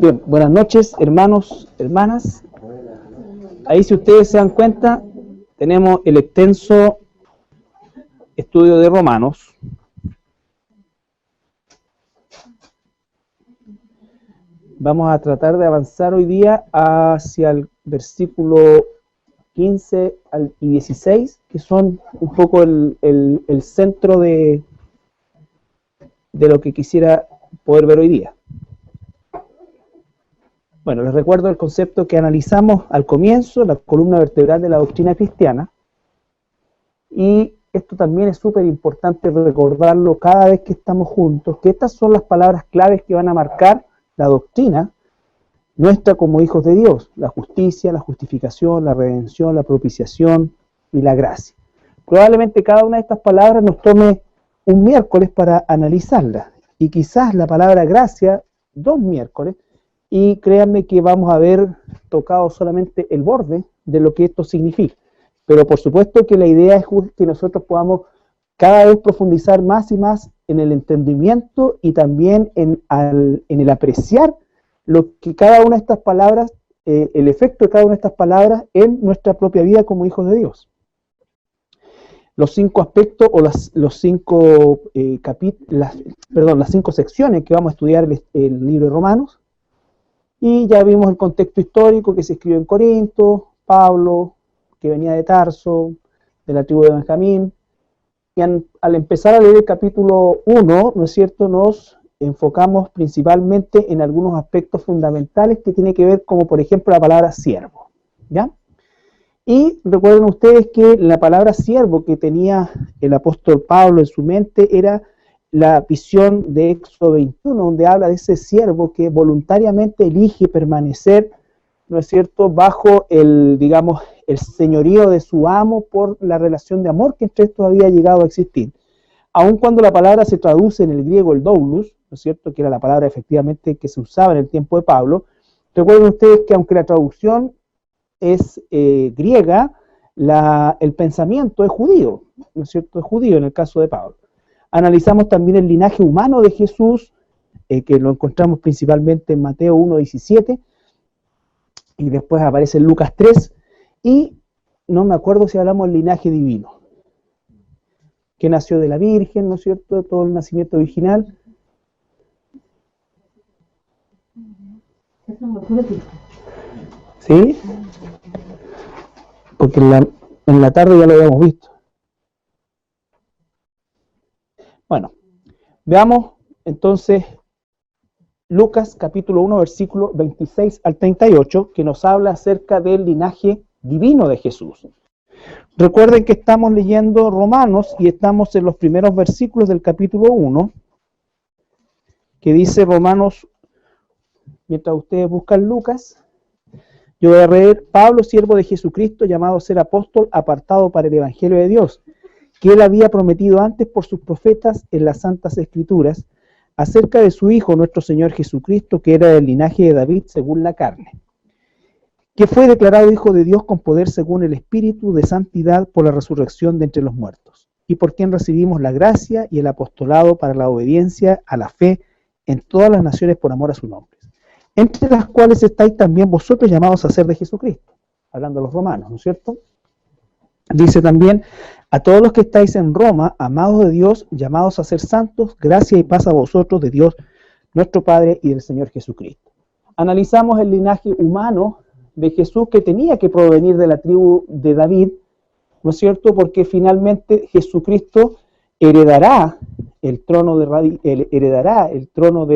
Bien, buenas noches, hermanos, hermanas. Ahí, si ustedes se dan cuenta, tenemos el extenso estudio de Romanos. Vamos a tratar de avanzar hoy día hacia el versículo 15 y 16, que son un poco el centro de lo que quisiera poder ver hoy día. Bueno, les recuerdo el concepto que analizamos al comienzo, la columna vertebral de la doctrina cristiana, y esto también es súper importante recordarlo cada vez que estamos juntos, que estas son las palabras claves que van a marcar la doctrina nuestra como hijos de Dios: la justicia, la justificación, la redención, la propiciación y la gracia. Probablemente cada una de estas palabras nos tome un miércoles para analizarlas, y quizás la palabra gracia 2 miércoles, y créanme que vamos a haber tocado solamente el borde de lo que esto significa. Pero por supuesto que la idea es que nosotros podamos cada vez profundizar más y más en el entendimiento y también en el apreciar lo que cada una de estas palabras, el efecto de cada una de estas palabras en nuestra propia vida como hijos de Dios. Los 5 aspectos o las 5 secciones que vamos a estudiar el libro de Romanos. Y ya vimos el contexto histórico, que se escribió en Corinto, Pablo, que venía de Tarso, de la tribu de Benjamín. Y al empezar a leer el capítulo 1, ¿no es cierto?, nos enfocamos principalmente en algunos aspectos fundamentales que tienen que ver, como por ejemplo la palabra siervo, ¿ya? Y recuerden ustedes que la palabra siervo que tenía el apóstol Pablo en su mente era la visión de Éxodo 21, donde habla de ese siervo que voluntariamente elige permanecer, ¿no es cierto?, bajo el señorío de su amo por la relación de amor que entre estos había llegado a existir. Aun cuando la palabra se traduce en el griego el doulos, ¿no es cierto?, que era la palabra efectivamente que se usaba en el tiempo de Pablo, recuerden ustedes que aunque la traducción es griega, el pensamiento es judío, ¿no es cierto?, es judío en el caso de Pablo. Analizamos también el linaje humano de Jesús, que lo encontramos principalmente en Mateo 1:17, y después aparece en Lucas 3, y no me acuerdo si hablamos del linaje divino, que nació de la Virgen, ¿no es cierto?, todo el nacimiento virginal. ¿Sí? Porque en la tarde ya lo habíamos visto. Bueno, veamos entonces Lucas capítulo 1, versículo 26 al 38, que nos habla acerca del linaje divino de Jesús. Recuerden que estamos leyendo Romanos y estamos en los primeros versículos del capítulo 1, que dice Romanos, mientras ustedes buscan Lucas, yo voy a leer: Pablo, siervo de Jesucristo, llamado a ser apóstol, apartado para el Evangelio de Dios, que él había prometido antes por sus profetas en las Santas Escrituras, acerca de su Hijo, nuestro Señor Jesucristo, que era del linaje de David según la carne, que fue declarado Hijo de Dios con poder según el Espíritu de santidad por la resurrección de entre los muertos, y por quien recibimos la gracia y el apostolado para la obediencia a la fe en todas las naciones por amor a su nombre, entre las cuales estáis también vosotros llamados a ser de Jesucristo, hablando a los romanos, ¿no es cierto? Dice también: a todos los que estáis en Roma, amados de Dios, llamados a ser santos, gracia y paz a vosotros de Dios nuestro Padre y del Señor Jesucristo. Analizamos el linaje humano de Jesús, que tenía que provenir de la tribu de David, ¿no es cierto?, porque finalmente Jesucristo heredará el trono de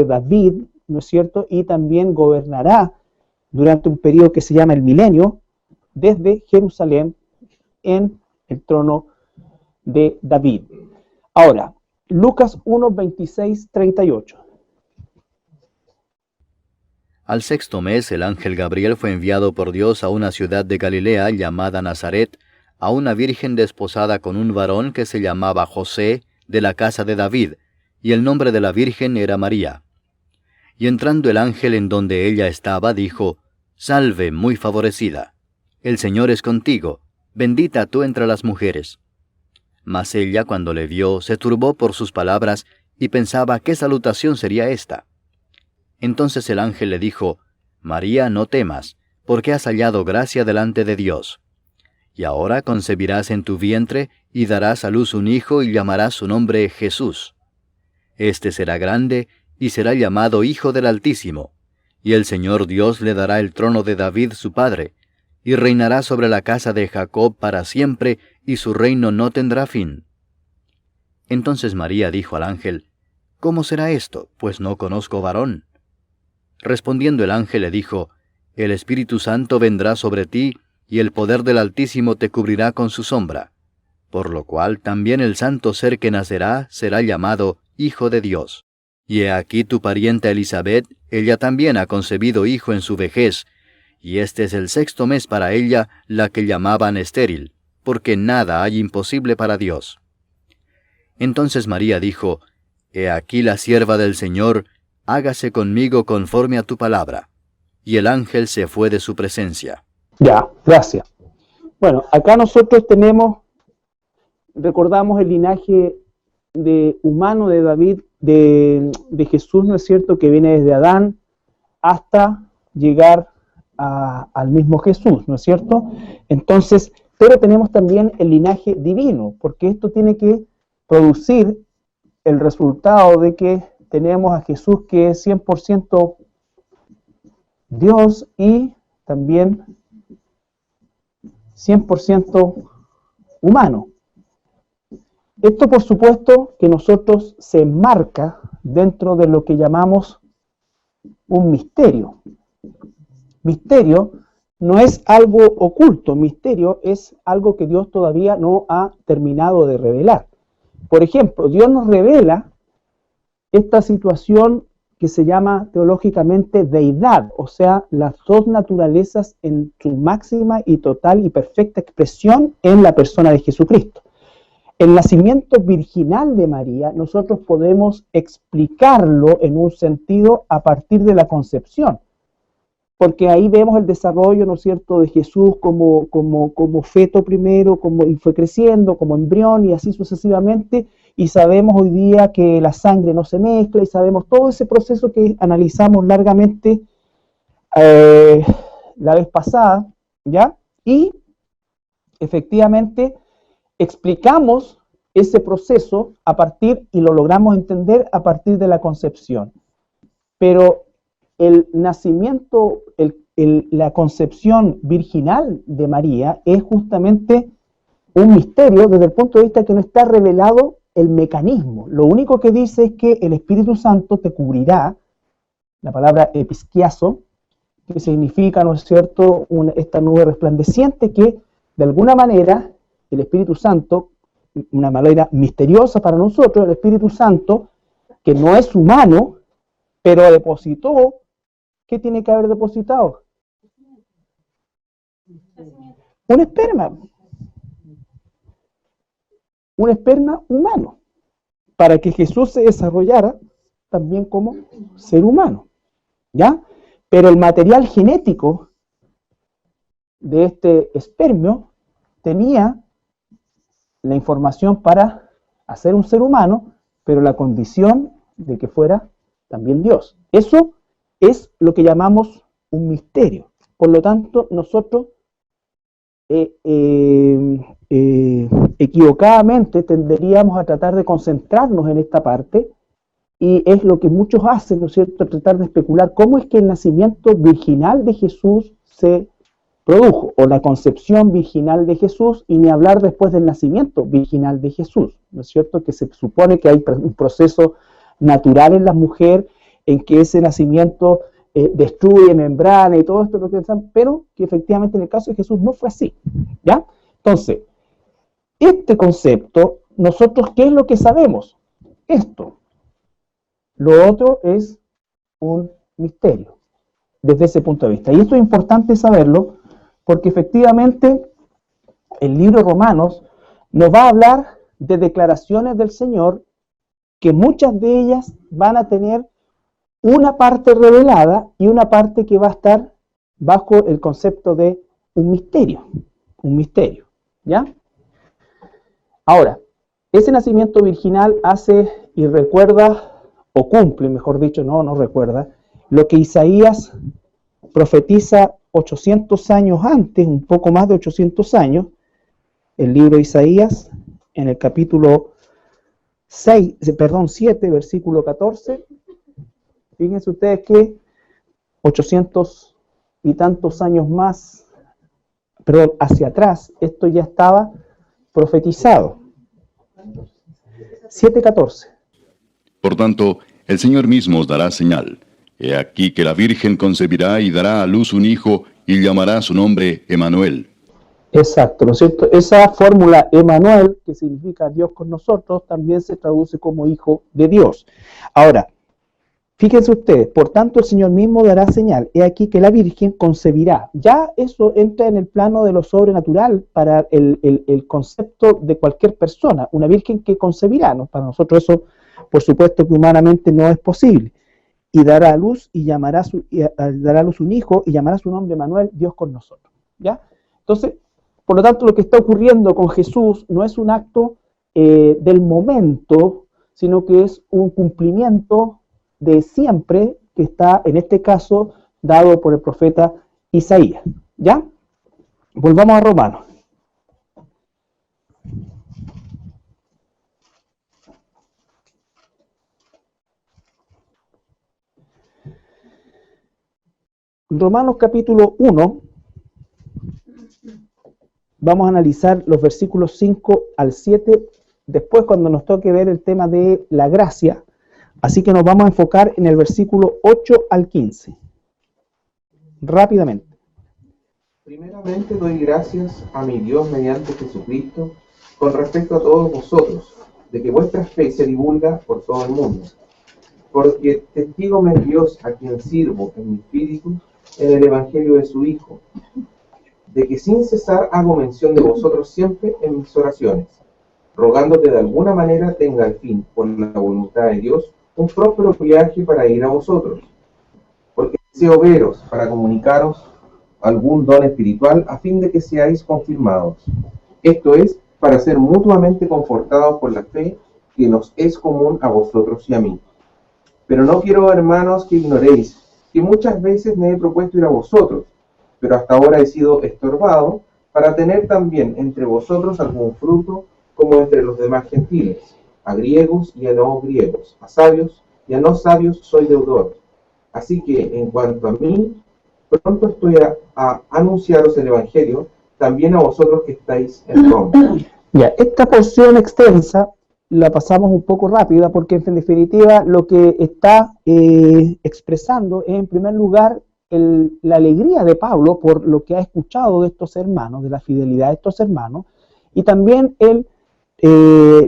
David, ¿no es cierto?, y también gobernará durante un periodo que se llama el milenio, desde Jerusalén, en el trono de David. Ahora, Lucas 1, 26, 38. Al 6º mes, el ángel Gabriel fue enviado por Dios a una ciudad de Galilea llamada Nazaret, a una virgen desposada con un varón que se llamaba José, de la casa de David, y el nombre de la virgen era María. Y entrando el ángel en donde ella estaba, dijo: Salve, muy favorecida, el Señor es contigo, bendita tú entre las mujeres. Mas ella, cuando le vio, se turbó por sus palabras, y pensaba qué salutación sería esta. Entonces el ángel le dijo, María, no temas, porque has hallado gracia delante de Dios. Y ahora concebirás en tu vientre, y darás a luz un hijo, y llamarás su nombre Jesús. Este será grande, y será llamado Hijo del Altísimo. Y el Señor Dios le dará el trono de David su padre, y reinará sobre la casa de Jacob para siempre, y su reino no tendrá fin. Entonces María dijo al ángel, ¿Cómo será esto? Pues no conozco varón. Respondiendo el ángel le dijo, El Espíritu Santo vendrá sobre ti, y el poder del Altísimo te cubrirá con su sombra. Por lo cual también el santo ser que nacerá será llamado Hijo de Dios. Y he aquí tu parienta Elisabet, ella también ha concebido hijo en su vejez, y este es el 6º mes para ella, la que llamaban estéril, porque nada hay imposible para Dios. Entonces María dijo, He aquí la sierva del Señor, hágase conmigo conforme a tu palabra. Y el ángel se fue de su presencia. Ya, gracias. Bueno, acá nosotros recordamos el linaje humano de David, de Jesús, ¿no es cierto?, que viene desde Adán hasta llegar al mismo Jesús, ¿no es cierto? Entonces, pero tenemos también el linaje divino, porque esto tiene que producir el resultado de que tenemos a Jesús que es 100% Dios y también 100% humano. Esto, por supuesto, que nosotros se enmarca dentro de lo que llamamos un misterio. Misterio no es algo oculto, misterio es algo que Dios todavía no ha terminado de revelar. Por ejemplo, Dios nos revela esta situación que se llama teológicamente deidad, o sea, las dos naturalezas en su máxima y total y perfecta expresión en la persona de Jesucristo. El nacimiento virginal de María, nosotros podemos explicarlo en un sentido a partir de la concepción, porque ahí vemos el desarrollo, ¿no es cierto?, de Jesús como feto primero, y fue creciendo, como embrión y así sucesivamente, y sabemos hoy día que la sangre no se mezcla, y sabemos todo ese proceso que analizamos largamente la vez pasada, ¿ya? Y efectivamente explicamos ese proceso y lo logramos entender a partir de la concepción. Pero el nacimiento, la concepción virginal de María es justamente un misterio desde el punto de vista que no está revelado el mecanismo. Lo único que dice es que el Espíritu Santo te cubrirá, la palabra episquiazo, que significa, ¿no es cierto?, esta nube resplandeciente que, de alguna manera, el Espíritu Santo, una manera misteriosa para nosotros, el Espíritu Santo, que no es humano, pero depositó. ¿Qué tiene que haber depositado? Un esperma. Un esperma humano, para que Jesús se desarrollara también como ser humano, ¿ya? Pero el material genético de este espermio tenía la información para hacer un ser humano, pero la condición de que fuera también Dios. Eso es lo que llamamos un misterio. Por lo tanto, nosotros equivocadamente tenderíamos a tratar de concentrarnos en esta parte, y es lo que muchos hacen, ¿no es cierto?, tratar de especular cómo es que el nacimiento virginal de Jesús se produjo, o la concepción virginal de Jesús, y ni hablar después del nacimiento virginal de Jesús, ¿no es cierto?, que se supone que hay un proceso natural en la mujer, en que ese nacimiento destruye membrana y todo esto, pero que efectivamente en el caso de Jesús no fue así, ¿ya? Entonces, este concepto, nosotros, ¿qué es lo que sabemos? Esto. Lo otro es un misterio, desde ese punto de vista. Y esto es importante saberlo, porque efectivamente el libro de Romanos nos va a hablar de declaraciones del Señor, que muchas de ellas van a tener una parte revelada y una parte que va a estar bajo el concepto de un misterio, ¿ya? Ahora, ese nacimiento virginal hace y recuerda, o cumple, mejor dicho, no recuerda, lo que Isaías profetiza 800 años antes, un poco más de 800 años, el libro de Isaías, en el capítulo 7, versículo 14. Fíjense ustedes que 800 y tantos años más, hacia atrás, esto ya estaba profetizado. 7:14. Por tanto, el Señor mismo os dará señal. He aquí que la Virgen concebirá y dará a luz un hijo, y llamará su nombre Emmanuel. Exacto, ¿no es cierto? Esa fórmula Emmanuel, que significa Dios con nosotros, también se traduce como hijo de Dios. Ahora, fíjense ustedes, por tanto el Señor mismo dará señal. He aquí que la Virgen concebirá. Ya eso entra en el plano de lo sobrenatural para el concepto de cualquier persona. Una Virgen que concebirá, ¿no? Para nosotros eso, por supuesto que humanamente no es posible. Y dará a luz dará a luz un hijo y llamará su nombre Emmanuel, Dios con nosotros. ¿Ya? Entonces, por lo tanto, lo que está ocurriendo con Jesús no es un acto del momento, sino que es un cumplimiento de siempre que está, en este caso, dado por el profeta Isaías. ¿Ya? Volvamos a Romanos. Romanos capítulo 1, vamos a analizar los versículos 5 al 7, después cuando nos toque ver el tema de la gracia, así que nos vamos a enfocar en el versículo 8 al 15. Rápidamente. Primeramente doy gracias a mi Dios mediante Jesucristo con respecto a todos vosotros, de que vuestra fe se divulga por todo el mundo. Porque testigo me es Dios, a quien sirvo en mi espíritu en el Evangelio de su Hijo, de que sin cesar hago mención de vosotros siempre en mis oraciones, rogando que de alguna manera tenga al fin, por la voluntad de Dios, un próspero viaje para ir a vosotros, porque deseo veros para comunicaros algún don espiritual a fin de que seáis confirmados. Esto es, para ser mutuamente confortados por la fe que nos es común a vosotros y a mí. Pero no quiero, hermanos, que ignoréis que muchas veces me he propuesto ir a vosotros, pero hasta ahora he sido estorbado para tener también entre vosotros algún fruto, como entre los demás gentiles, a griegos y a no griegos, a sabios y a no sabios soy deudor. Así que, en cuanto a mí, pronto estoy a anunciaros el Evangelio, también a vosotros que estáis en Roma. Ya, esta porción extensa la pasamos un poco rápida porque en definitiva lo que está expresando es en primer lugar la alegría de Pablo por lo que ha escuchado de estos hermanos, de la fidelidad de estos hermanos, y también él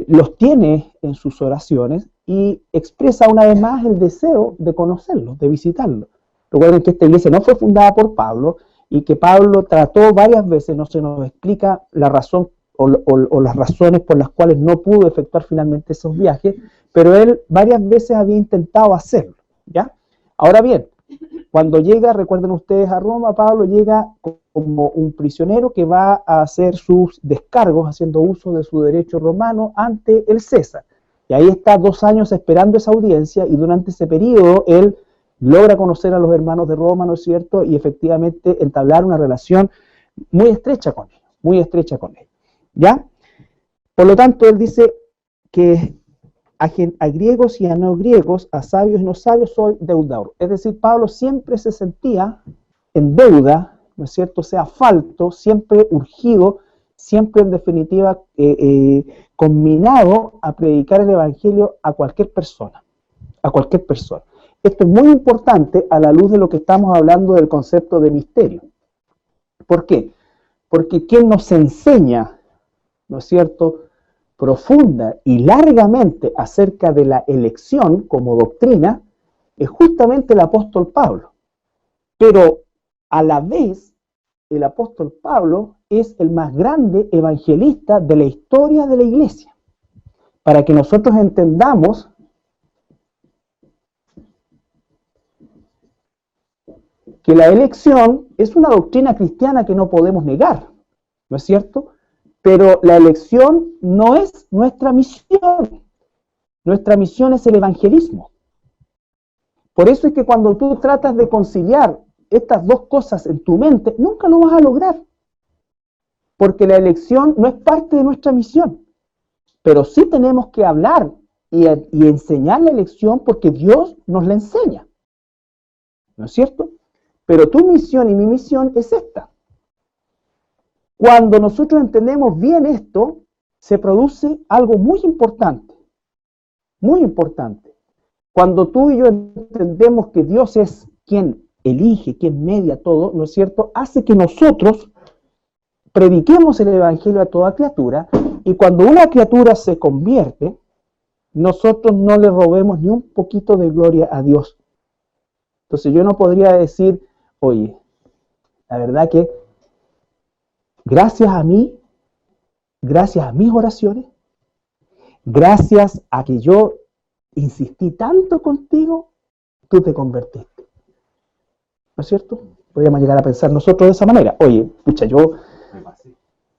los tiene en sus oraciones y expresa una vez más el deseo de conocerlos, de visitarlos. Recuerden que esta iglesia no fue fundada por Pablo y que Pablo trató varias veces, no se nos explica la razón o las razones por las cuales no pudo efectuar finalmente esos viajes, pero él varias veces había intentado hacerlo, ¿ya? Ahora bien, cuando llega, recuerden ustedes, a Roma, Pablo llega como un prisionero que va a hacer sus descargos, haciendo uso de su derecho romano ante el César. Y ahí está 2 años esperando esa audiencia y durante ese periodo él logra conocer a los hermanos de Roma, ¿no es cierto? Y efectivamente entablar una relación muy estrecha con ellos, muy estrecha con ellos. ¿Ya? Por lo tanto, él dice que a griegos y a no griegos, a sabios y no sabios, soy deudor. Es decir, Pablo siempre se sentía en deuda, ¿no es cierto? O sea, falto, siempre urgido, siempre en definitiva combinado a predicar el Evangelio a cualquier persona, a cualquier persona. Esto es muy importante a la luz de lo que estamos hablando del concepto de misterio. ¿Por qué? Porque quien nos enseña, ¿no es cierto?, profunda y largamente acerca de la elección como doctrina, es justamente el apóstol Pablo. Pero a la vez, el apóstol Pablo es el más grande evangelista de la historia de la iglesia. Para que nosotros entendamos que la elección es una doctrina cristiana que no podemos negar, ¿no es cierto?, pero la elección no es nuestra misión. Nuestra misión es el evangelismo. Por eso es que cuando tú tratas de conciliar estas dos cosas en tu mente, nunca lo vas a lograr. Porque la elección no es parte de nuestra misión. Pero sí tenemos que hablar y enseñar la elección porque Dios nos la enseña. ¿No es cierto? Pero tu misión y mi misión es esta. Cuando nosotros entendemos bien esto, se produce algo muy importante. Muy importante. Cuando tú y yo entendemos que Dios es quien elige, quien media todo, ¿no es cierto? Hace que nosotros prediquemos el Evangelio a toda criatura, y cuando una criatura se convierte, nosotros no le robemos ni un poquito de gloria a Dios. Entonces yo no podría decir, oye, la verdad que gracias a mí, gracias a mis oraciones, gracias a que yo insistí tanto contigo, tú te convertiste. ¿No es cierto? Podríamos llegar a pensar nosotros de esa manera. Oye, pucha, yo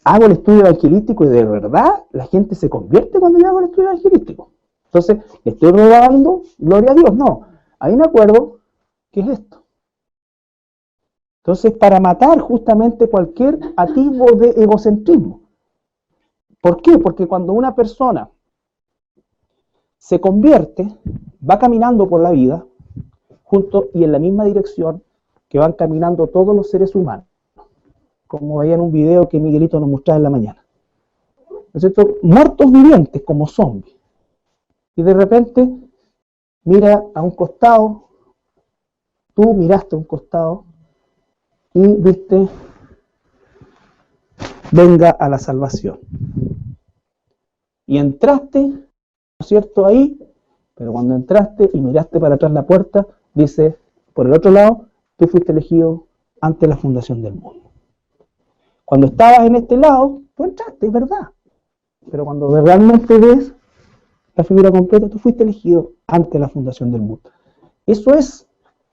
hago el estudio evangelístico y de verdad la gente se convierte cuando yo hago el estudio evangelístico. Entonces, ¿le estoy robando gloria a Dios? No. Ahí me acuerdo que es esto. Entonces, para matar justamente cualquier atisbo de egocentrismo. ¿Por qué? Porque cuando una persona se convierte, va caminando por la vida, junto y en la misma dirección que van caminando todos los seres humanos. Como veía en un video que Miguelito nos mostraba en la mañana. ¿No es cierto? Muertos vivientes, como zombies. Y de repente, mira a un costado, tú miraste a un costado, y viste, venga a la salvación. Y entraste, ¿no es cierto?, ahí, pero cuando entraste y miraste para atrás la puerta, dice, por el otro lado, tú fuiste elegido antes de la fundación del mundo. Cuando estabas en este lado, tú entraste, es verdad. Pero cuando realmente ves la figura completa, tú fuiste elegido antes de la fundación del mundo. Eso es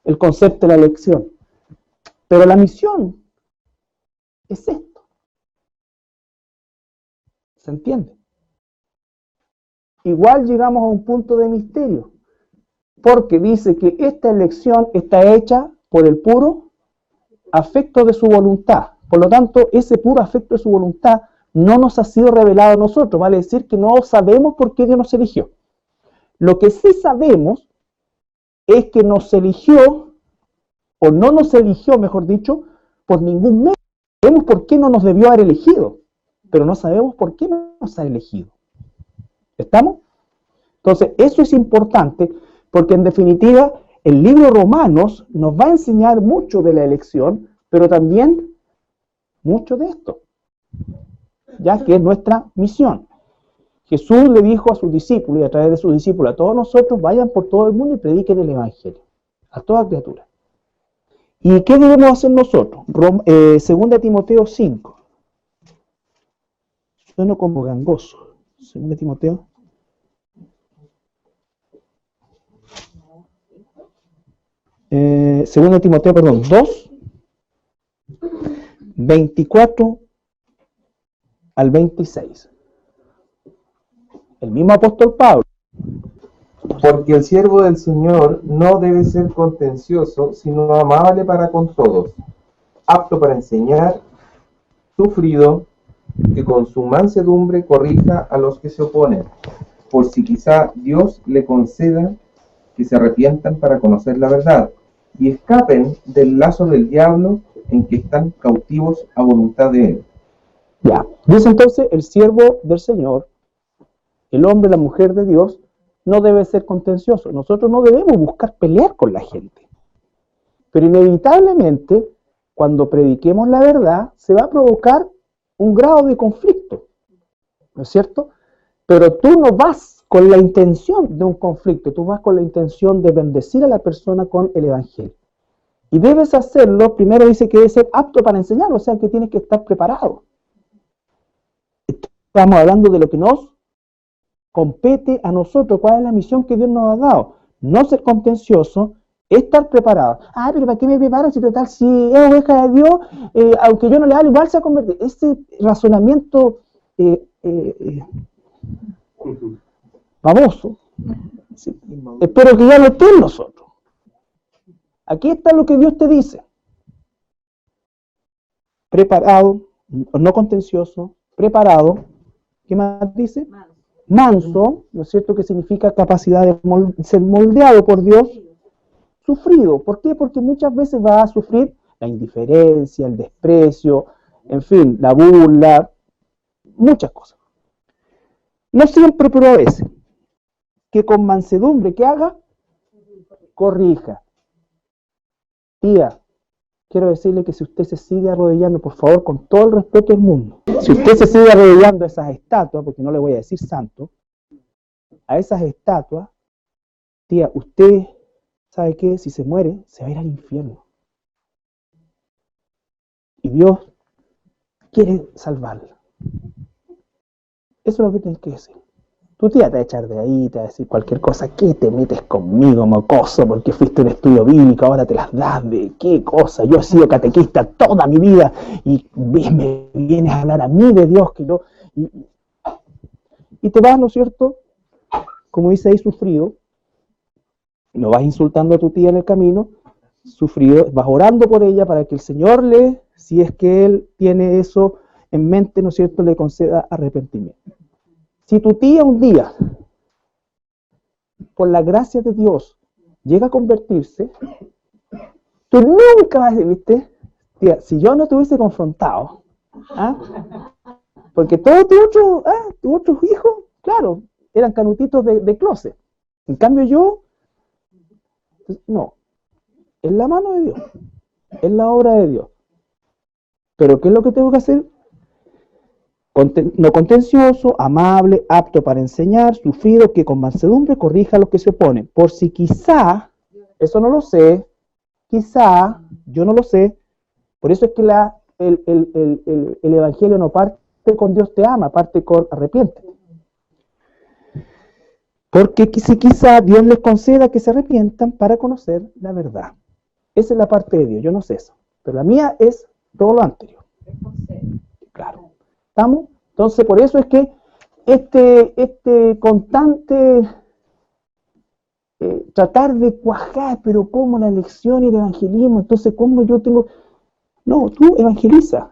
el concepto de la elección. Pero la misión es esto. ¿Se entiende? Igual llegamos a un punto de misterio, porque dice que esta elección está hecha por el puro afecto de su voluntad. Por lo tanto, ese puro afecto de su voluntad no nos ha sido revelado a nosotros, vale decir que no sabemos por qué Dios nos eligió. Lo que sí sabemos es que nos eligió, o no nos eligió, mejor dicho, por ningún medio. Sabemos por qué no nos debió haber elegido, pero no sabemos por qué no nos ha elegido. ¿Estamos? Entonces, eso es importante, porque en definitiva, el libro Romanos nos va a enseñar mucho de la elección, pero también mucho de esto, ya que es nuestra misión. Jesús le dijo a sus discípulos, y a través de sus discípulos, a todos nosotros, vayan por todo el mundo y prediquen el Evangelio, a toda criatura. ¿Y qué debemos hacer nosotros? 2 Timoteo 5. Yo no como gangoso. 2 Timoteo. Segunda Timoteo, 2, 24 al 26. El mismo apóstol Pablo. Porque el siervo del Señor no debe ser contencioso, sino amable para con todos, apto para enseñar, sufrido, que con su mansedumbre corrija a los que se oponen, por si quizá Dios le conceda que se arrepientan para conocer la verdad, y escapen del lazo del diablo en que están cautivos a voluntad de él. Ya, dice entonces, el siervo del Señor, el hombre, la mujer de Dios, no debe ser contencioso. Nosotros no debemos buscar pelear con la gente. Pero inevitablemente, cuando prediquemos la verdad, se va a provocar un grado de conflicto. ¿No es cierto? Pero tú no vas con la intención de un conflicto, tú vas con la intención de bendecir a la persona con el Evangelio. Y debes hacerlo, primero dice que debe ser apto para enseñar, o sea que tienes que estar preparado. Estamos hablando de lo que nos compete a nosotros, cuál es la misión que Dios nos ha dado. No ser contencioso, estar preparado. Ah, pero ¿para qué me preparo si total, si es oveja de Dios, aunque yo no le hable, igual se va a convertir? Ese razonamiento baboso, sí. Espero que ya lo estén nosotros. Aquí está lo que Dios te dice. Preparado, no contencioso, preparado. ¿Qué más dice? Manso, ¿no es cierto? Que significa capacidad de ser moldeado por Dios. Sufrido. ¿Por qué? Porque muchas veces va a sufrir la indiferencia, el desprecio, en fin, la burla, muchas cosas. No siempre, pero a veces. Que con mansedumbre, ¿qué haga? Corrija. Tía, quiero decirle que si usted se sigue arrodillando, por favor, con todo el respeto del mundo, si usted se sigue arrodillando a esas estatuas, porque no le voy a decir santo, a esas estatuas, tía, usted, ¿sabe qué? Si se muere, se va a ir al infierno. Y Dios quiere salvarla. Eso es lo que tienes que decir. Tu tía te va a echar de ahí, te va a decir cualquier cosa. ¿Qué te metes conmigo, mocoso? Porque fuiste a un estudio bíblico, ahora te las das de qué cosa. Yo he sido catequista toda mi vida y me vienes a hablar a mí de Dios. Que yo y te vas, ¿no es cierto? Como dice ahí, sufrido. No vas insultando a tu tía en el camino. Sufrido, vas orando por ella para que el Señor si es que Él tiene eso en mente, ¿no es cierto?, le conceda arrepentimiento. Si tu tía un día, por la gracia de Dios, llega a convertirse, tú nunca vas a decir, ¿viste? Tía, si yo no te hubiese confrontado, porque todos tus otros hijos, claro, eran canutitos de closet. En cambio yo, no, es la mano de Dios, es la obra de Dios. Pero ¿qué es lo que tengo que hacer? No contencioso, amable, apto para enseñar, sufrido, que con mansedumbre corrija a los que se oponen. Por si quizá, eso no lo sé, quizá, yo no lo sé, por eso es que el Evangelio no parte con Dios te ama, parte con arrepiente. Porque si quizá Dios les conceda que se arrepientan para conocer la verdad. Esa es la parte de Dios, yo no sé eso. Pero la mía es todo lo anterior. Claro. ¿Estamos? Entonces, por eso es que este constante tratar de cuajar, pero ¿cómo la elección y el evangelismo? Entonces, ¿cómo yo tengo...? No, tú evangeliza.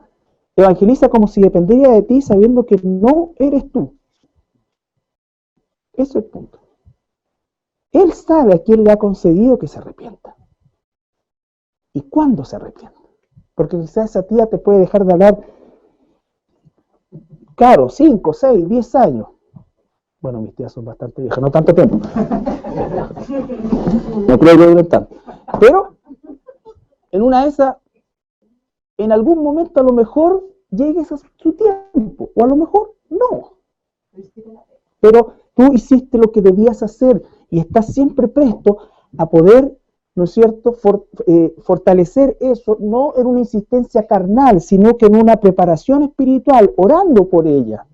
Evangeliza como si dependiera de ti, sabiendo que no eres tú. Ese es el punto. Él sabe a quién le ha concedido que se arrepienta. ¿Y cuándo se arrepienta? Porque quizás esa tía te puede dejar de hablar, claro, 5, 6, 10 años. Bueno, mis tías son bastante viejas, no tanto tiempo. No creo que duren tanto. Pero, en una de esas, en algún momento a lo mejor llegues a su tiempo, o a lo mejor no. Pero tú hiciste lo que debías hacer y estás siempre presto a poder, ¿no es cierto?, fortalecer eso, no en una insistencia carnal, sino que en una preparación espiritual, orando por ella.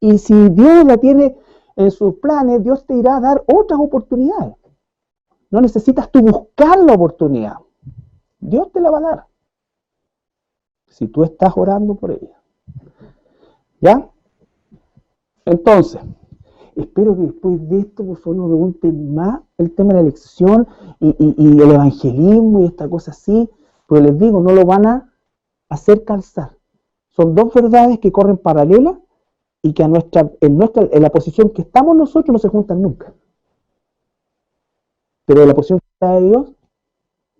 Y si Dios la tiene en sus planes, Dios te irá a dar otras oportunidades. No necesitas tú buscar la oportunidad. Dios te la va a dar. Si tú estás orando por ella. ¿Ya? Entonces, espero que después de esto, por favor, no pregunten más el tema de la elección y el evangelismo y esta cosa así, porque les digo, no lo van a hacer calzar. Son dos verdades que corren paralelas y que en la posición que estamos nosotros no se juntan nunca. Pero en la posición que está de Dios,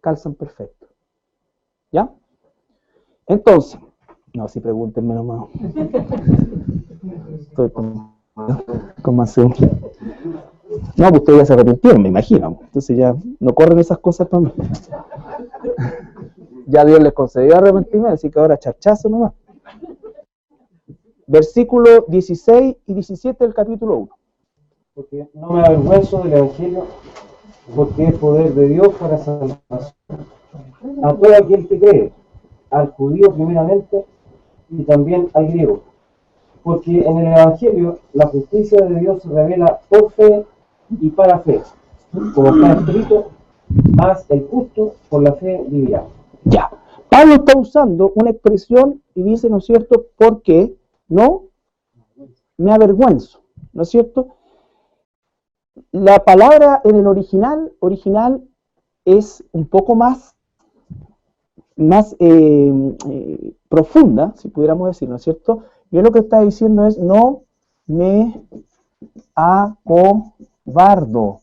calzan perfecto. ¿Ya? Entonces, no, si pregúntenme nomás. Estoy con más No, pues ustedes ya se arrepintieron, me imagino. Entonces ya no corren esas cosas para mí. Ya Dios les concedió arrepentimiento, así que ahora charchazo nomás. Versículos 16 y 17 del capítulo 1. Porque no me avergüenzo del Evangelio, porque es poder de Dios para salvación a todo aquel que cree, al judío primeramente y también al griego. Porque en el Evangelio la justicia de Dios se revela por fe y para fe. Como está escrito, haz el justo por la fe vivirá. Ya. Pablo está usando una expresión y dice, ¿no es cierto?, porque no me avergüenzo, ¿no es cierto? La palabra en el original es un poco más profunda, si pudiéramos decir, ¿no es cierto? Y él lo que está diciendo es: no me acobardo,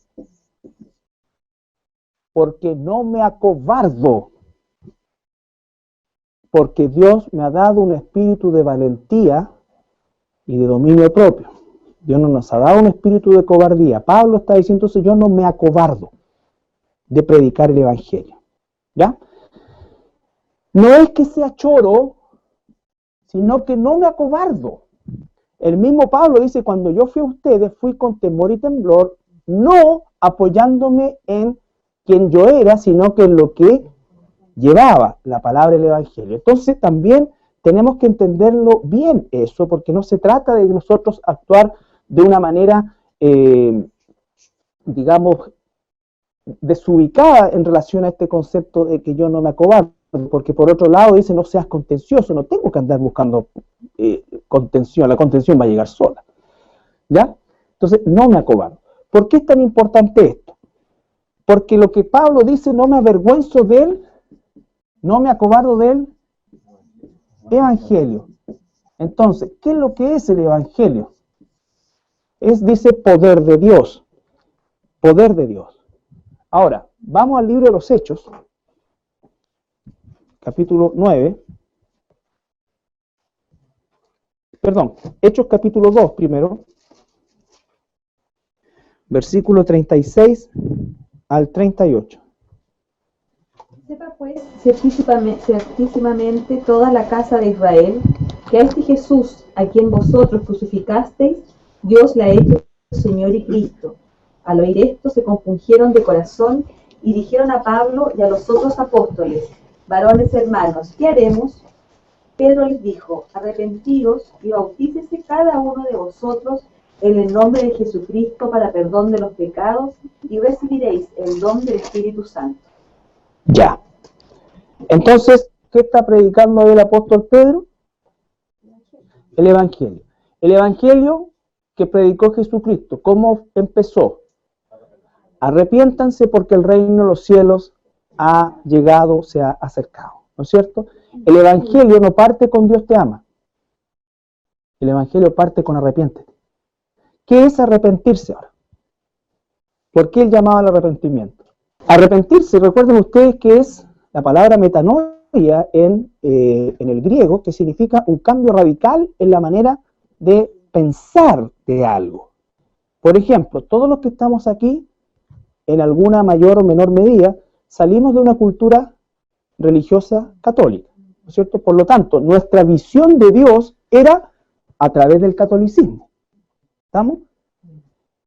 porque no me acobardo, porque Dios me ha dado un espíritu de valentía y de dominio propio. Dios no nos ha dado un espíritu de cobardía. Pablo está diciendo: entonces yo no me acobardo de predicar el evangelio. ¿Ya? No es que sea choro, sino que no me acobardo. El mismo Pablo dice: cuando yo fui a ustedes, fui con temor y temblor, no apoyándome en quien yo era, sino que en lo que llevaba la palabra del evangelio. Entonces también tenemos que entenderlo bien eso, porque no se trata de nosotros actuar de una manera, digamos, desubicada en relación a este concepto de que yo no me acobardo, porque por otro lado dice: no seas contencioso, no tengo que andar buscando contención, la contención va a llegar sola. ¿Ya? Entonces, no me acobardo. ¿Por qué es tan importante esto? Porque lo que Pablo dice: no me avergüenzo de él, no me acobardo del evangelio. Entonces, ¿qué es lo que es el evangelio? Dice, poder de Dios. Poder de Dios. Ahora, vamos al libro de los Hechos, capítulo 9. Perdón, Hechos capítulo 2 primero, versículo 36 al 38. Sepa pues ciertísimamente toda la casa de Israel, que a este Jesús, a quien vosotros crucificasteis, Dios le ha hecho Señor y Cristo. Al oír esto se compungieron de corazón y dijeron a Pablo y a los otros apóstoles: varones hermanos, ¿qué haremos? Pedro les dijo: arrepentidos y bautícese cada uno de vosotros en el nombre de Jesucristo para perdón de los pecados, y recibiréis el don del Espíritu Santo. Ya. Entonces, ¿qué está predicando el apóstol Pedro? El Evangelio. El Evangelio que predicó Jesucristo. ¿Cómo empezó? Arrepiéntanse porque el reino de los cielos ha llegado, se ha acercado. ¿No es cierto? El Evangelio no parte con Dios te ama. El Evangelio parte con arrepiéntete. ¿Qué es arrepentirse ahora? ¿Por qué el llamado al arrepentimiento? Arrepentirse, recuerden ustedes que es la palabra metanoia en el griego, que significa un cambio radical en la manera de pensar de algo. Por ejemplo, todos los que estamos aquí, en alguna mayor o menor medida, salimos de una cultura religiosa católica, ¿no es cierto? Por lo tanto, nuestra visión de Dios era a través del catolicismo. ¿Estamos?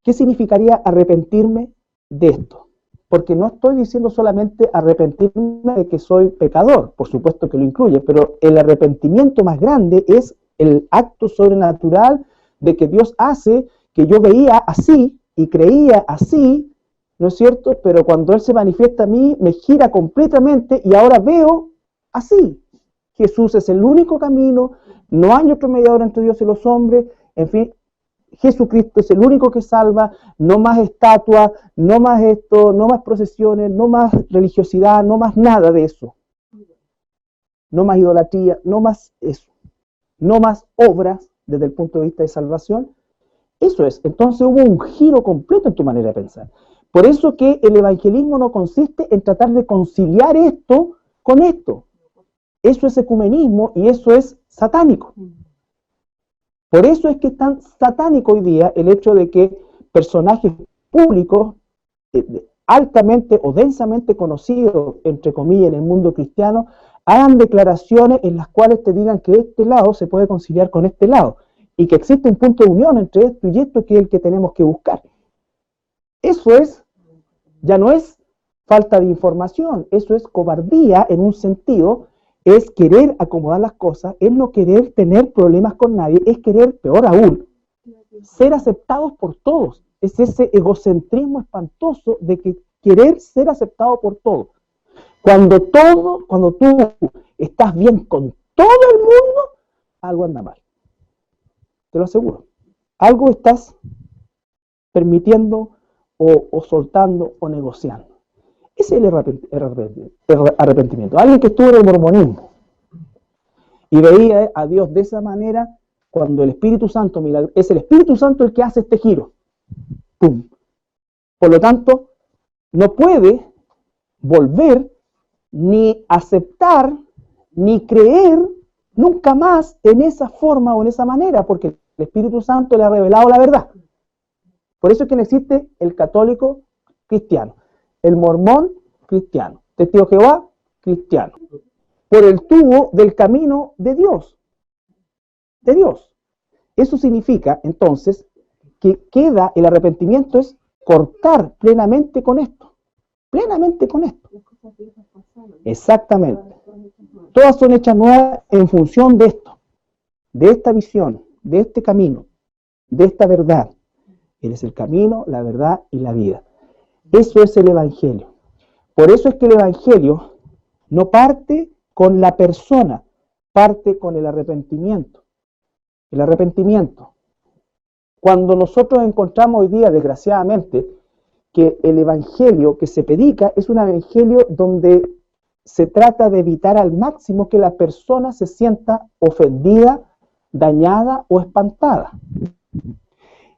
¿Qué significaría arrepentirme de esto? Porque no estoy diciendo solamente arrepentirme de que soy pecador, por supuesto que lo incluye, pero el arrepentimiento más grande es el acto sobrenatural de que Dios hace que yo veía así y creía así, ¿no es cierto? Pero cuando Él se manifiesta a mí, me gira completamente y ahora veo así. Jesús es el único camino, no hay otro mediador entre Dios y los hombres, en fin, Jesucristo es el único que salva, no más estatuas, no más esto, no más procesiones, no más religiosidad, no más nada de eso. No más idolatría, no más eso. No más obras desde el punto de vista de salvación. Eso es. Entonces hubo un giro completo en tu manera de pensar. Por eso que el evangelismo no consiste en tratar de conciliar esto con esto. Eso es ecumenismo y eso es satánico. Por eso es que es tan satánico hoy día el hecho de que personajes públicos altamente o densamente conocidos, entre comillas, en el mundo cristiano, hagan declaraciones en las cuales te digan que este lado se puede conciliar con este lado y que existe un punto de unión entre esto y esto que es el que tenemos que buscar. Eso es, ya no es falta de información, eso es cobardía en un sentido. Es querer acomodar las cosas, es no querer tener problemas con nadie, es querer, peor aún, ser aceptados por todos. Es ese egocentrismo espantoso de que querer ser aceptado por todos. Cuando tú estás bien con todo el mundo, algo anda mal. Te lo aseguro. Algo estás permitiendo o soltando o negociando. Ese es el arrepentimiento. Alguien que estuvo en el mormonismo y veía a Dios de esa manera, cuando el Espíritu Santo, es el Espíritu Santo el que hace este giro. ¡Pum! Por lo tanto, no puede volver ni aceptar ni creer nunca más en esa forma o en esa manera, porque el Espíritu Santo le ha revelado la verdad. Por eso es que no existe el católico cristiano, el mormón cristiano, testigo de Jehová cristiano, por el tubo del camino de Dios. De Dios. Eso significa, entonces, que queda el arrepentimiento es cortar plenamente con esto. Plenamente con esto. Exactamente. Todas son hechas nuevas en función de esto, de esta visión, de este camino, de esta verdad. Él es el camino, la verdad y la vida. Eso es el Evangelio. Por eso es que el Evangelio no parte con la persona, parte con el arrepentimiento. El arrepentimiento. Cuando nosotros encontramos hoy día, desgraciadamente, que el Evangelio que se predica es un Evangelio donde se trata de evitar al máximo que la persona se sienta ofendida, dañada o espantada.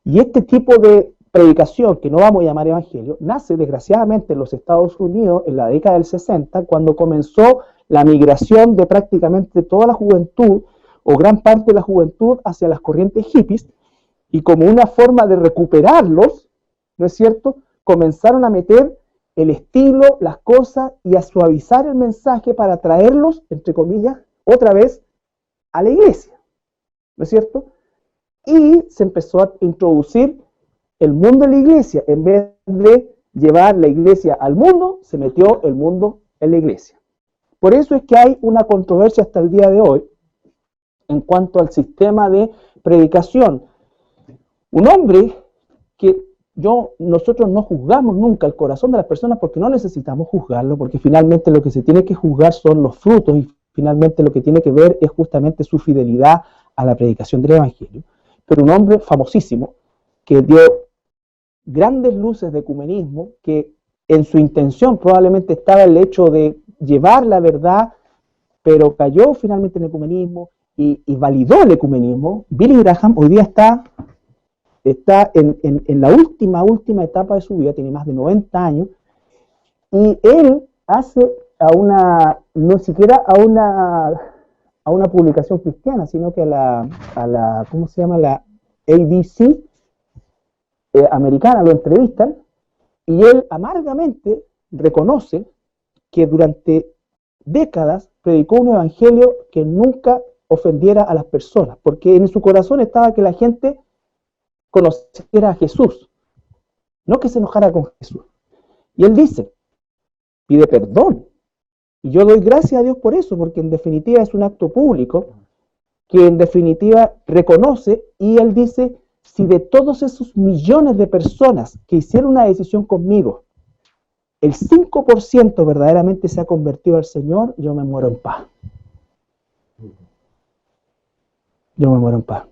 Y este tipo de predicación, que no vamos a llamar Evangelio, nace desgraciadamente en los Estados Unidos en la década del 60, cuando comenzó la migración de prácticamente toda la juventud, o gran parte de la juventud, hacia las corrientes hippies, y como una forma de recuperarlos, ¿no es cierto?, comenzaron a meter el estilo, las cosas, y a suavizar el mensaje para traerlos, entre comillas, otra vez a la iglesia, ¿no es cierto? Y se empezó a introducir el mundo en la iglesia. En vez de llevar la iglesia al mundo, se metió el mundo en la iglesia. Por eso es que hay una controversia hasta el día de hoy en cuanto al sistema de predicación. Un hombre que nosotros no juzgamos nunca el corazón de las personas, porque no necesitamos juzgarlo, porque finalmente lo que se tiene que juzgar son los frutos, y finalmente lo que tiene que ver es justamente su fidelidad a la predicación del Evangelio. Pero un hombre famosísimo que dio grandes luces de ecumenismo, que en su intención probablemente estaba el hecho de llevar la verdad, pero cayó finalmente en el ecumenismo y validó el ecumenismo. Billy Graham hoy día está en la última etapa de su vida, tiene más de 90 años, y él hace no siquiera a una publicación cristiana, sino que a la ¿cómo se llama? La ABC americana, lo entrevistan, y él amargamente reconoce que durante décadas predicó un evangelio que nunca ofendiera a las personas, porque en su corazón estaba que la gente conociera a Jesús, no que se enojara con Jesús. Y él dice, pide perdón, y yo doy gracias a Dios por eso, porque en definitiva es un acto público, que en definitiva reconoce, y él dice, si de todos esos millones de personas que hicieron una decisión conmigo, el 5% verdaderamente se ha convertido al Señor, yo me muero en paz. Yo me muero en paz.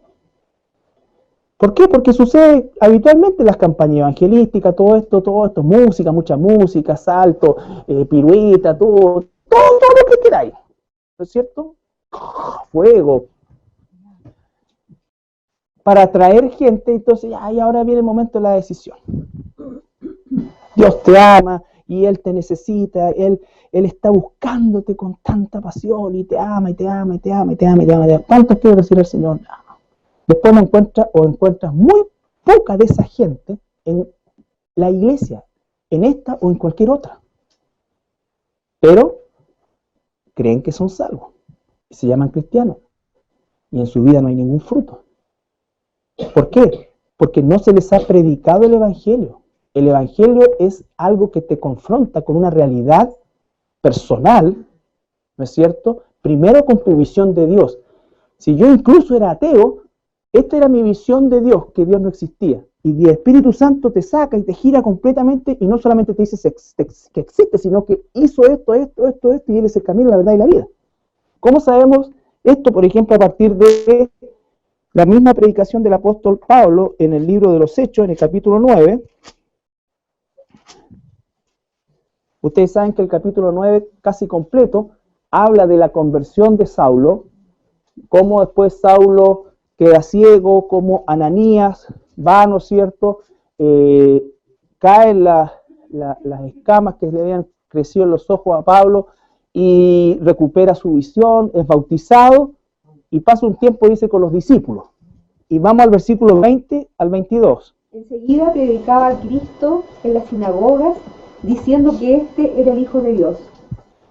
¿Por qué? Porque sucede habitualmente en las campañas evangelísticas, todo esto, música, mucha música, salto, pirueta, todo lo que queráis, ¿no es cierto? Fuego. Para atraer gente, entonces, y ahora viene el momento de la decisión. Dios te ama y Él te necesita, Él está buscándote con tanta pasión y te ama, y te ama, y te ama, y te ama, y te ama, y te ama. ¿Cuántos quiere decir el Señor? No. Después encuentras muy poca de esa gente en la iglesia, en esta o en cualquier otra. Pero creen que son salvos y se llaman cristianos, y en su vida no hay ningún fruto. ¿Por qué? Porque no se les ha predicado el Evangelio. El Evangelio es algo que te confronta con una realidad personal, ¿no es cierto? Primero con tu visión de Dios. Si yo incluso era ateo, esta era mi visión de Dios, que Dios no existía. Y el Espíritu Santo te saca y te gira completamente, y no solamente te dice que existe, sino que hizo esto, y Él es el camino, la verdad y la vida. ¿Cómo sabemos esto? Por ejemplo, a partir de la misma predicación del apóstol Pablo en el libro de los Hechos, en el capítulo 9. Ustedes saben que el capítulo 9, casi completo, habla de la conversión de Saulo, cómo después Saulo queda ciego, cómo Ananías va, ¿no es cierto?, caen las escamas que le habían crecido en los ojos a Pablo y recupera su visión, es bautizado y pasa un tiempo, dice, con los discípulos. Y vamos al versículo 20 al 22. Enseguida predicaba a Cristo en las sinagogas, diciendo que éste era el Hijo de Dios.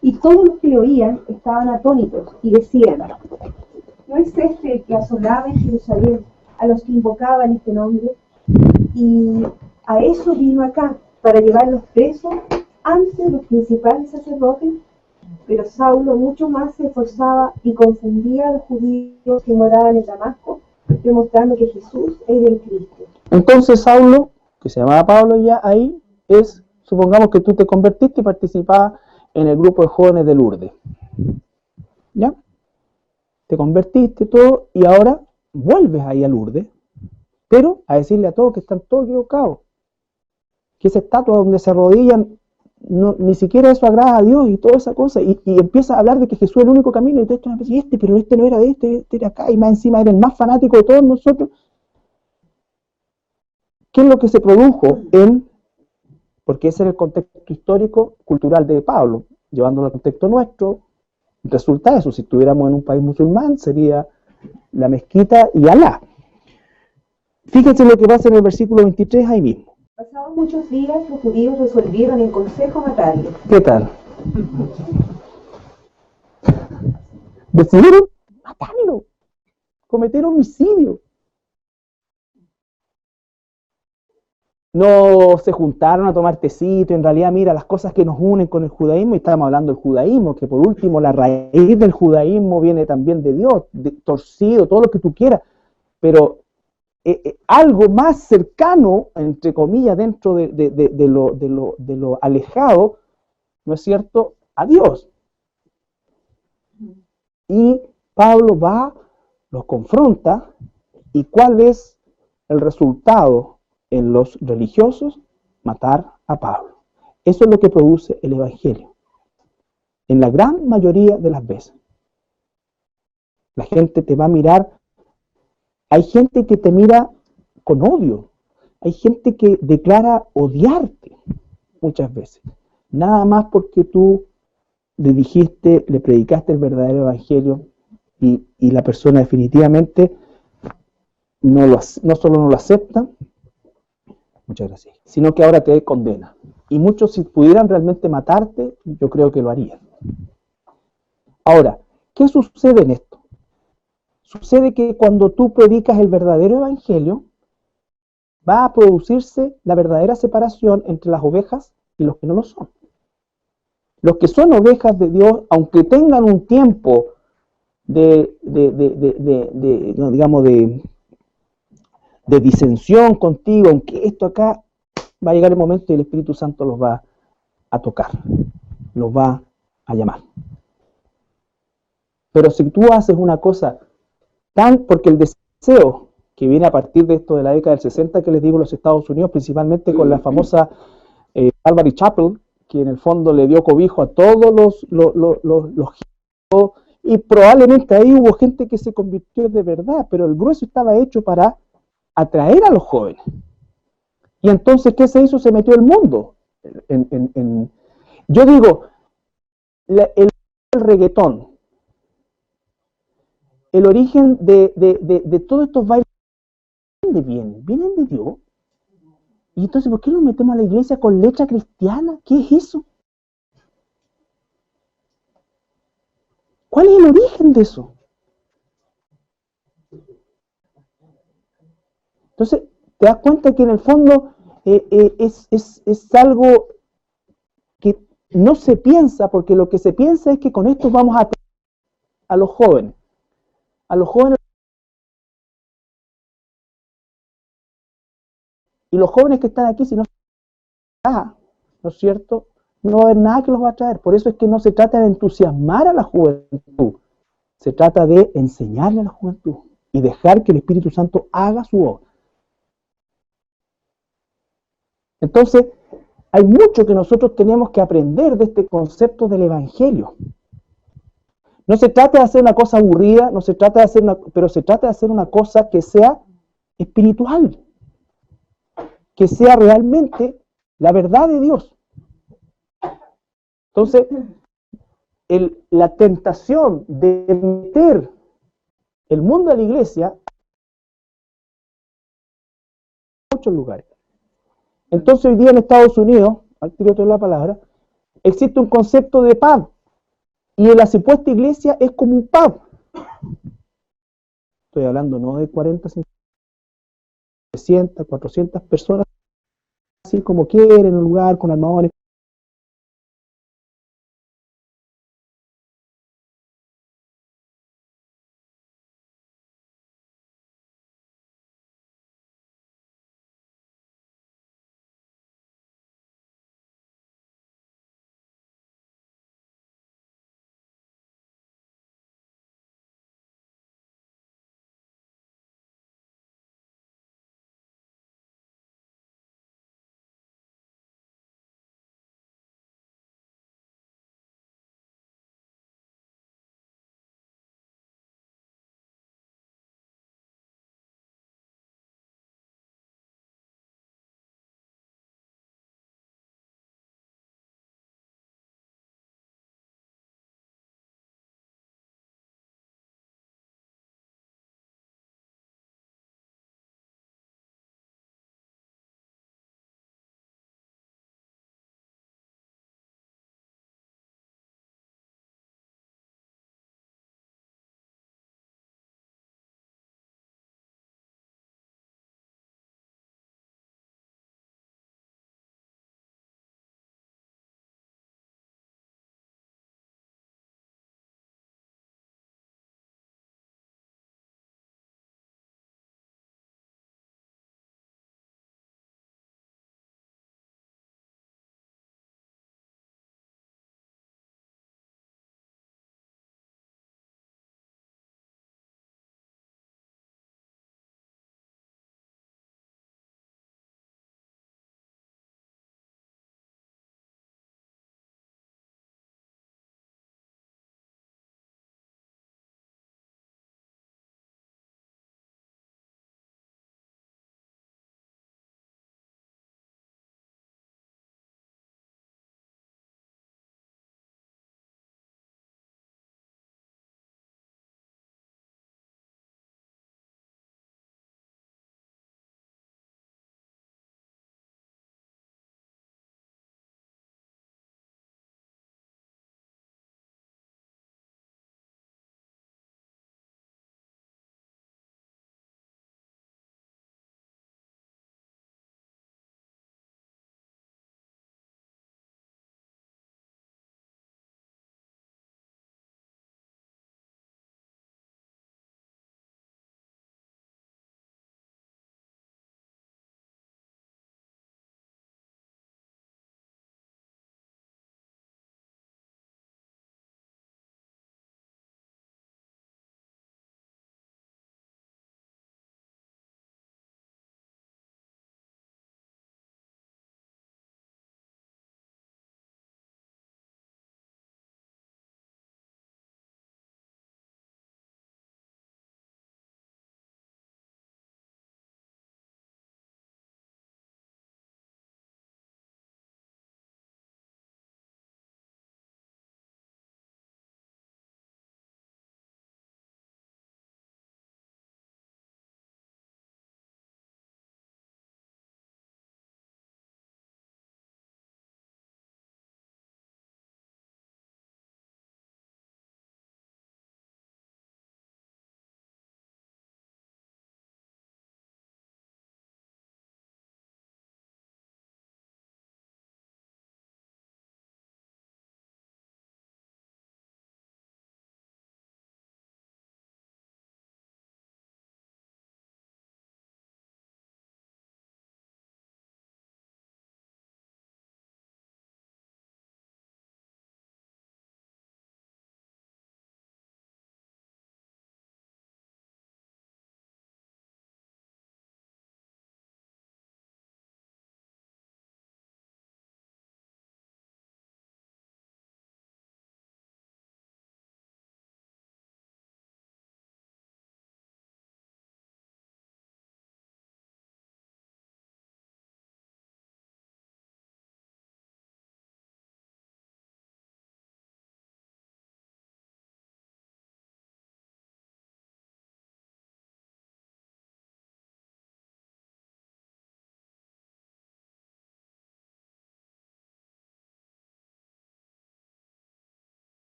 Y todos los que le oían estaban atónitos y decían: ¿no es este el que asolaba en Jerusalén a los que invocaban este nombre? Y a eso vino acá, para llevarlos presos ante los principales sacerdotes. Pero Saulo mucho más se esforzaba y confundía a los judíos que moraban en Damasco, demostrando que Jesús era el Cristo. Entonces Saulo, que se llamaba Pablo ya ahí, supongamos que tú te convertiste y participabas en el grupo de jóvenes de Lourdes. ¿Ya? Te convertiste todo y ahora vuelves ahí a Lourdes, pero a decirle a todos que están todos equivocados, que esa estatua donde se arrodillan, ni siquiera eso agrada a Dios y toda esa cosa, y empieza a hablar de que Jesús es el único camino, y te esto, pero este no era de este era acá, y más encima era el más fanático de todos nosotros. ¿Qué es lo que se produjo porque ese era el contexto histórico, cultural de Pablo, llevándolo al contexto nuestro? Resulta eso, si estuviéramos en un país musulmán, sería la mezquita y Alá. Fíjense lo que pasa en el versículo 23 ahí mismo. Pasados muchos días, los judíos resolvieron en consejo matarlo. ¿Qué tal? Decidieron matarlo, cometer homicidio. No se juntaron a tomar tecito, en realidad mira las cosas que nos unen con el judaísmo, y estamos hablando del judaísmo, que por último la raíz del judaísmo viene también de Dios, torcido, todo lo que tú quieras, pero algo más cercano, entre comillas, dentro de lo alejado, ¿no es cierto?, a Dios. Y Pablo va, los confronta, y ¿cuál es el resultado en los religiosos? Matar a Pablo. Eso es lo que produce el Evangelio. En la gran mayoría de las veces. La gente te va a mirar. Hay gente que te mira con odio. Hay gente que declara odiarte muchas veces. Nada más porque tú le dijiste, le predicaste el verdadero Evangelio y la persona definitivamente no solo no lo acepta, muchas gracias, sino que ahora te condena. Y muchos, si pudieran realmente matarte, yo creo que lo harían. Ahora, ¿qué sucede en esto? Sucede que cuando tú predicas el verdadero Evangelio, va a producirse la verdadera separación entre las ovejas y los que no lo son. Los que son ovejas de Dios, aunque tengan un tiempo de disensión contigo, en que esto acá, va a llegar el momento y el Espíritu Santo los va a tocar, los va a llamar. Pero si tú haces una cosa porque el deseo que viene a partir de esto de la década del 60, que les digo, en los Estados Unidos, principalmente con la famosa Calvary Chapel, que en el fondo le dio cobijo a todos los y probablemente ahí hubo gente que se convirtió de verdad, pero el grueso estaba hecho para atraer a los jóvenes. Y entonces, ¿qué se hizo? Se metió el mundo. Yo digo, el reggaetón, el origen de todos estos bailes, vienen de Dios. Y entonces, ¿por qué lo metemos a la iglesia con letra cristiana? ¿Qué es eso? ¿Cuál es el origen de eso? Entonces, te das cuenta que en el fondo es algo que no se piensa, porque lo que se piensa es que con esto vamos a tener a los jóvenes. A los jóvenes. Y los jóvenes que están aquí, si no ¿no es cierto?, no va a haber nada que los va a traer. Por eso es que no se trata de entusiasmar a la juventud, se trata de enseñarle a la juventud y dejar que el Espíritu Santo haga su obra. Entonces, hay mucho que nosotros tenemos que aprender de este concepto del Evangelio. No se trata de hacer una cosa aburrida, no se trata de hacer pero se trata de hacer una cosa que sea espiritual, que sea realmente la verdad de Dios. Entonces, la tentación de meter el mundo a la iglesia en muchos lugares. Entonces hoy día en Estados Unidos, al tiro de la palabra, existe un concepto de pub. Y en la supuesta iglesia es como un pub. Estoy hablando no de 40, 50, 300, 400 personas, así como quieren, en un lugar con armadones.